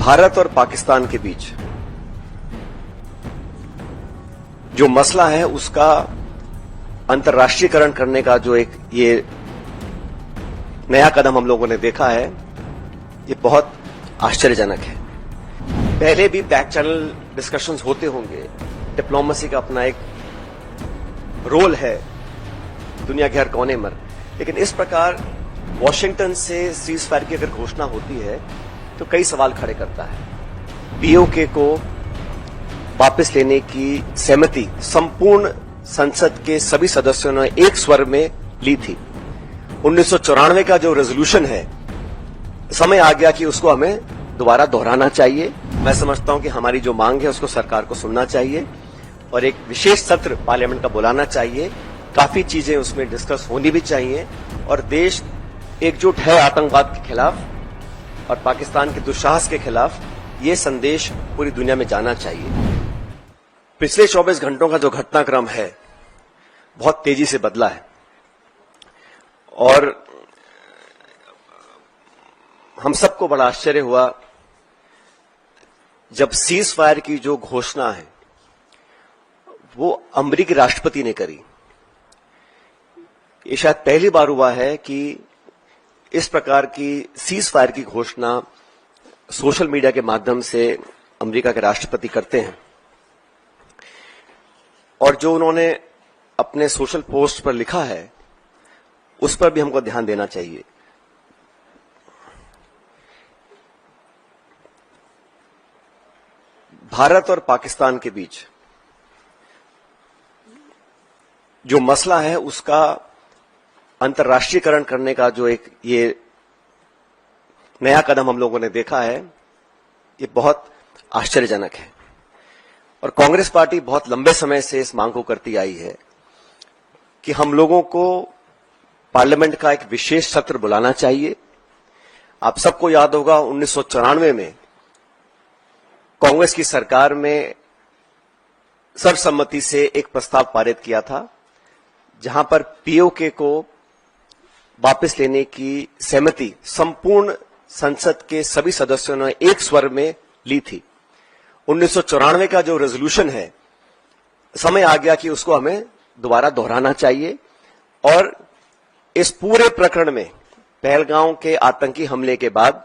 भारत और पाकिस्तान के बीच जो मसला है उसका अंतर्राष्ट्रीयकरण करने का जो एक ये नया कदम हम लोगों ने देखा है, ये बहुत आश्चर्यजनक है। पहले भी बैक चैनल डिस्कशंस होते होंगे, डिप्लोमेसी का अपना एक रोल है दुनिया के हर कोने में, लेकिन इस प्रकार वॉशिंगटन से सीज फायर की अगर घोषणा होती है तो कई सवाल खड़े करता है। पीओके को वापस लेने की सहमति संपूर्ण संसद के सभी सदस्यों ने एक स्वर में ली थी। 1994 का जो रेजोल्यूशन है, समय आ गया कि उसको हमें दोबारा दोहराना चाहिए। मैं समझता हूं कि हमारी जो मांग है उसको सरकार को सुनना चाहिए और एक विशेष सत्र पार्लियामेंट का बुलाना चाहिए। काफी चीजें उसमें डिस्कस होनी भी चाहिए और देश एकजुट है आतंकवाद के खिलाफ और पाकिस्तान के दुस्साहस के खिलाफ, ये संदेश पूरी दुनिया में जाना चाहिए। पिछले 24 घंटों का जो घटनाक्रम है बहुत तेजी से बदला है और हम सबको बड़ा आश्चर्य हुआ जब सीज फायर की जो घोषणा है वो अमेरिकी राष्ट्रपति ने करी। ये शायद पहली बार हुआ है कि इस प्रकार की सीज फायर की घोषणा सोशल मीडिया के माध्यम से अमेरिका के राष्ट्रपति करते हैं और जो उन्होंने अपने सोशल पोस्ट पर लिखा है उस पर भी हमको ध्यान देना चाहिए। भारत और पाकिस्तान के बीच जो मसला है उसका अंतर्राष्ट्रीयकरण करने का जो एक ये नया कदम हम लोगों ने देखा है, ये बहुत आश्चर्यजनक है और कांग्रेस पार्टी बहुत लंबे समय से इस मांग को करती आई है कि हम लोगों को पार्लियामेंट का एक विशेष सत्र बुलाना चाहिए। आप सबको याद होगा 1994 में कांग्रेस की सरकार में सर्वसम्मति से एक प्रस्ताव पारित किया था जहां पर पीओके को वापस लेने की सहमति संपूर्ण संसद के सभी सदस्यों ने एक स्वर में ली थी। 1994 का जो रेजोल्यूशन है, समय आ गया कि उसको हमें दोबारा दोहराना चाहिए और इस पूरे प्रकरण में पहलगांव के आतंकी हमले के बाद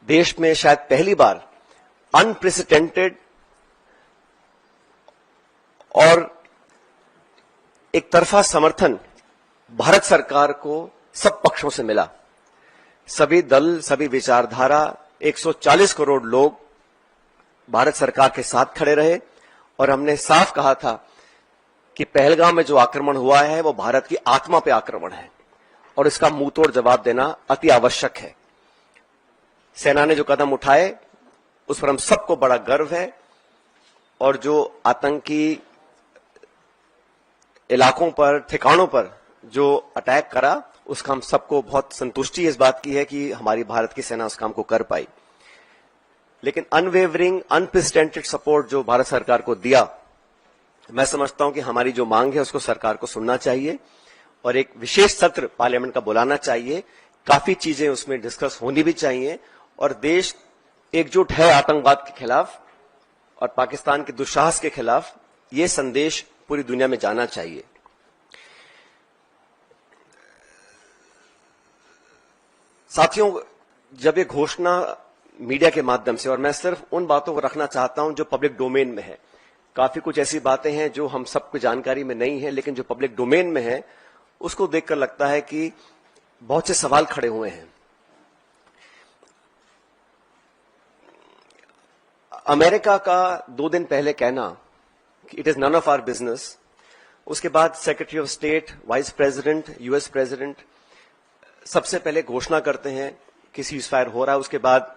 देश में शायद पहली बार अनप्रेसिडेंटेड और एक तरफा समर्थन भारत सरकार को सब पक्षों से मिला। सभी दल, सभी विचारधारा, 140 करोड़ लोग भारत सरकार के साथ खड़े रहे और हमने साफ कहा था कि पहलगाम में जो आक्रमण हुआ है वो भारत की आत्मा पे आक्रमण है और इसका मुंहतोड़ जवाब देना अति आवश्यक है। सेना ने जो कदम उठाए उस पर हम सबको बड़ा गर्व है और जो आतंकी इलाकों पर, ठिकानों पर जो अटैक करा उसका हम सबको बहुत संतुष्टि इस बात की है कि हमारी भारत की सेना उस काम को कर पाई। लेकिन अनवेवरिंग, अनप्रेसिडेंटेड सपोर्ट जो भारत सरकार को दिया, मैं समझता हूं कि हमारी जो मांग है उसको सरकार को सुनना चाहिए और एक विशेष सत्र पार्लियामेंट का बुलाना चाहिए। काफी चीजें उसमें डिस्कस होनी भी चाहिए और देश एकजुट है आतंकवाद के खिलाफ और पाकिस्तान के दुस्साहस के खिलाफ, ये संदेश पूरी दुनिया में जाना चाहिए। साथियों, जब ये घोषणा मीडिया के माध्यम से, और मैं सिर्फ उन बातों को रखना चाहता हूं जो पब्लिक डोमेन में है, काफी कुछ ऐसी बातें हैं जो हम सबको जानकारी में नहीं है, लेकिन जो पब्लिक डोमेन में है उसको देखकर लगता है कि बहुत से सवाल खड़े हुए हैं। अमेरिका का 2 दिन पहले कहना कि it is none of our business, उसके बाद secretary of state, vice president, US president सबसे पहले घोषणा करते हैं कि सीज फायर हो रहा है, उसके बाद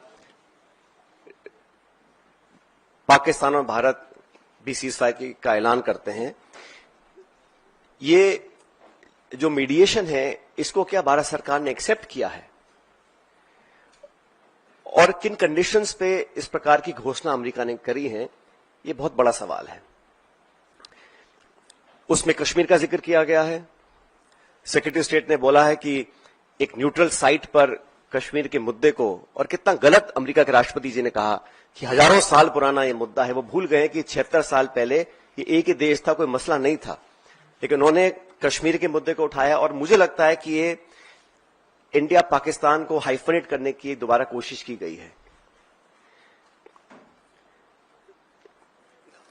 पाकिस्तान और भारत भी सीज फायर का ऐलान करते हैं। ये जो मीडिएशन है इसको क्या भारत सरकार ने एक्सेप्ट किया है और किन कंडीशंस पे इस प्रकार की घोषणा अमेरिका ने करी है, ये बहुत बड़ा सवाल है। उसमें कश्मीर का जिक्र किया गया है। सेक्रेटरी स्टेट ने बोला है कि एक न्यूट्रल साइट पर कश्मीर के मुद्दे को, और कितना गलत अमेरिका के राष्ट्रपति जी ने कहा कि हजारों साल पुराना ये मुद्दा है। वो भूल गए कि 76 साल पहले ये एक ही देश था, कोई मसला नहीं था, लेकिन उन्होंने कश्मीर के मुद्दे को उठाया। और मुझे लगता है कि ये इंडिया पाकिस्तान को हाइफनेट करने की दोबारा कोशिश की गई है।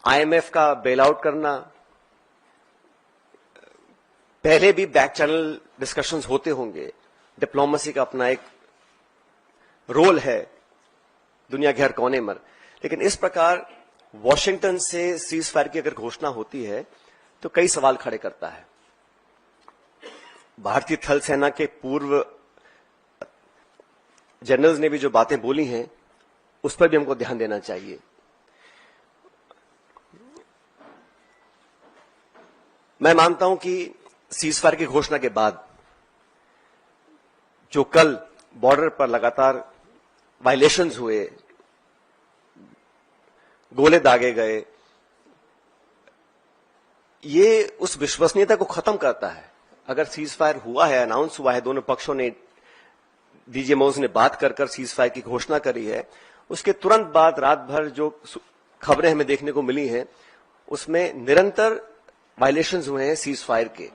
आईएमएफ का बेल आउट करना, पहले भी बैक चैनल डिस्कशंस होते होंगे, डिप्लोमेसी का अपना एक रोल है दुनिया के हर कोने में, लेकिन इस प्रकार वॉशिंगटन से सीज फायर की अगर घोषणा होती है तो कई सवाल खड़े करता है। भारतीय थल सेना के पूर्व जनरल्स ने भी जो बातें बोली हैं उस पर भी हमको ध्यान देना चाहिए। मैं मानता हूं कि सीज फायर की घोषणा के बाद जो कल बॉर्डर पर लगातार वायलेशंस हुए, गोले दागे गए, ये उस विश्वसनीयता को खत्म करता है। अगर सीज फायर हुआ है, अनाउंस हुआ है, दोनों पक्षों ने, डीजीएमओज ने बात कर सीज फायर की घोषणा करी है, उसके तुरंत बाद रात भर जो खबरें हमें देखने को मिली हैं उसमें निरंतर वायलेशंस हुए हैं सीज फायर के।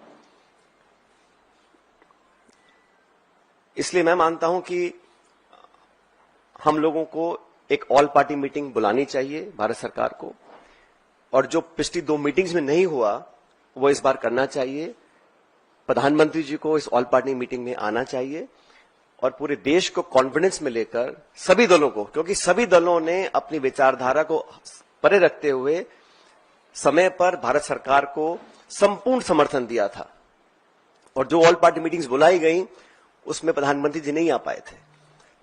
इसलिए मैं मानता हूं कि हम लोगों को एक ऑल पार्टी मीटिंग बुलानी चाहिए भारत सरकार को, और जो पिछली 2 मीटिंग्स में नहीं हुआ वो इस बार करना चाहिए। प्रधानमंत्री जी को इस ऑल पार्टी मीटिंग में आना चाहिए और पूरे देश को कॉन्फिडेंस में लेकर सभी दलों को, क्योंकि सभी दलों ने अपनी विचारधारा को परे रखते हुए समय पर भारत सरकार को संपूर्ण समर्थन दिया था, और जो ऑल पार्टी मीटिंग्स बुलाई गई उसमें प्रधानमंत्री जी नहीं आ पाए थे।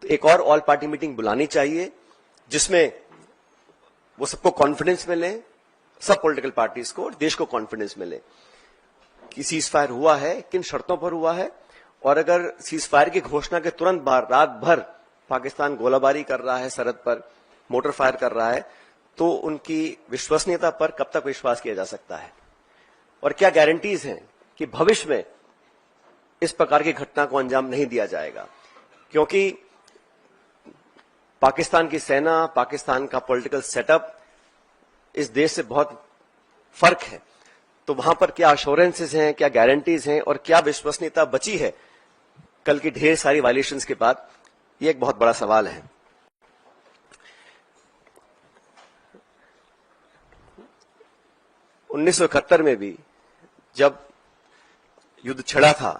तो एक और ऑल पार्टी मीटिंग बुलानी चाहिए जिसमें वो सबको कॉन्फिडेंस मिले, सब पॉलिटिकल पार्टीज को और देश को कॉन्फिडेंस मिले कि सीज फायर हुआ है, किन शर्तों पर हुआ है, और अगर सीज फायर की घोषणा के तुरंत बाद रात भर पाकिस्तान गोलाबारी कर रहा है, सरहद पर मोटर फायर कर रहा है, तो उनकी विश्वसनीयता पर कब तक विश्वास किया जा सकता है, और क्या गारंटीज हैं कि भविष्य में इस प्रकार की घटना को अंजाम नहीं दिया जाएगा। क्योंकि पाकिस्तान की सेना, पाकिस्तान का पॉलिटिकल सेटअप इस देश से बहुत फर्क है, तो वहां पर क्या अश्योरेंसेस हैं, क्या गारंटीज हैं और क्या विश्वसनीयता बची है कल की ढेर सारी वायलेशंस के बाद, ये एक बहुत बड़ा सवाल है। उन्नीस में भी जब युद्ध छिड़ा था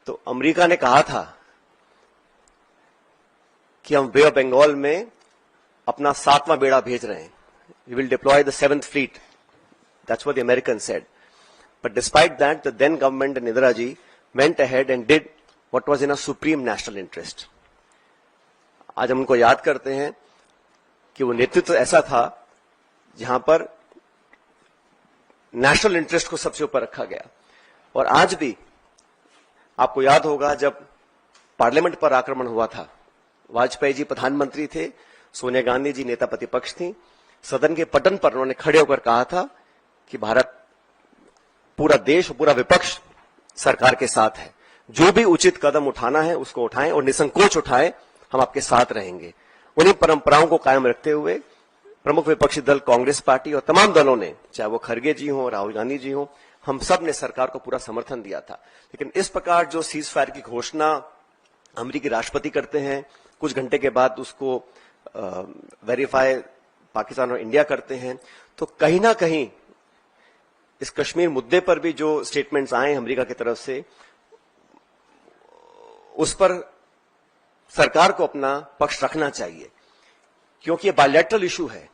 तो अमेरिका ने कहा था कि हम बे ऑफ बंगाल में अपना 7वां बेड़ा भेज रहे हैं, we will deploy the 7th fleet, that's what the American said. But despite that the then government and Indira ji went ahead and did what was in a supreme national interest. आज हम उनको याद करते हैं कि वो नेतृत्व ऐसा था जहां पर नेशनल इंटरेस्ट को सबसे ऊपर रखा गया। और आज भी आपको याद होगा जब पार्लियामेंट पर आक्रमण हुआ था, वाजपेयी जी प्रधानमंत्री थे, सोनिया गांधी जी नेता प्रतिपक्ष थी, सदन के पटन पर उन्होंने खड़े होकर कहा था कि भारत, पूरा देश, पूरा विपक्ष सरकार के साथ है, जो भी उचित कदम उठाना है उसको उठाएं और निसंकोच उठाएं, हम आपके साथ रहेंगे। उन्हीं परंपराओं को कायम रखते हुए प्रमुख विपक्षी दल कांग्रेस पार्टी और तमाम दलों ने, चाहे वो खरगे जी हो, राहुल गांधी जी हो, हम सब ने सरकार को पूरा समर्थन दिया था। लेकिन इस प्रकार जो सीज फायर की घोषणा अमेरिकी राष्ट्रपति करते हैं, कुछ घंटे के बाद उसको वेरीफाई पाकिस्तान और इंडिया करते हैं, तो कहीं ना कहीं इस कश्मीर मुद्दे पर भी जो स्टेटमेंट्स आए अमेरिका की तरफ से, उस पर सरकार को अपना पक्ष रखना चाहिए, क्योंकि ये बायलैटरल इशू है।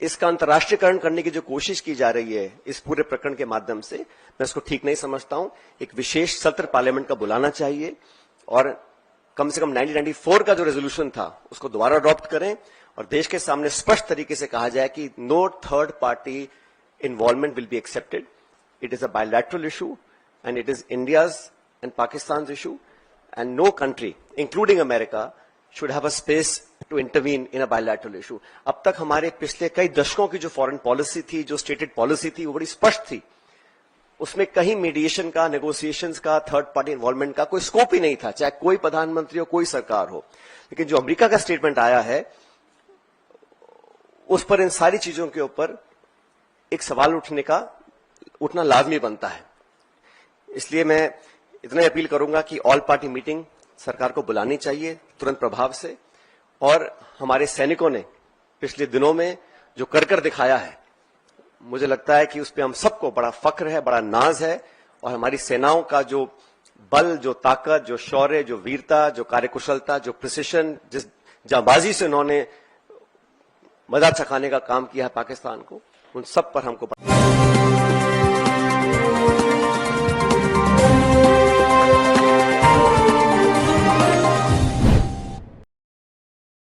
इसका अंतर्राष्ट्रीयकरण करने की जो कोशिश की जा रही है इस पूरे प्रकरण के माध्यम से, मैं इसको ठीक नहीं समझता हूं। एक विशेष सत्र पार्लियामेंट का बुलाना चाहिए और कम से कम 1994 का जो रेजोल्यूशन था उसको दोबारा अडॉप्ट करें और देश के सामने स्पष्ट तरीके से कहा जाए कि no third party involvement will be accepted, it is a bilateral issue and it is India's and Pakistan issue and no country including America should have a space to intervene in a bilateral issue. अब तक हमारे पिछले कई दशकों की जो foreign policy थी, जो स्टेटेड पॉलिसी थी, वो बड़ी स्पष्ट थी उसमें कहीं मीडिएशन का, नेगोशिएशंस का, थर्ड पार्टी इन्वॉल्वमेंट का कोई स्कोप ही नहीं था, चाहे कोई प्रधानमंत्री हो, कोई सरकार हो। लेकिन जो अमेरिका का स्टेटमेंट आया है, उस पर, इन सारी चीजों के ऊपर एक सवाल उठना लाजमी बनता है। इसलिए मैं इतना अपील करूंगा कि ऑल पार्टी मीटिंग सरकार को बुलानी चाहिए तुरंत प्रभाव से, और हमारे सैनिकों ने पिछले दिनों में जो कर दिखाया है, मुझे लगता है कि उस पर हम सबको बड़ा फख्र है, बड़ा नाज है, और हमारी सेनाओं का जो बल, जो ताकत, जो शौर्य, जो वीरता, जो कार्यकुशलता, जो प्रिसिशन, जिस जांबाजी से उन्होंने मजा चखाने का काम किया है पाकिस्तान को, उन सब पर हमको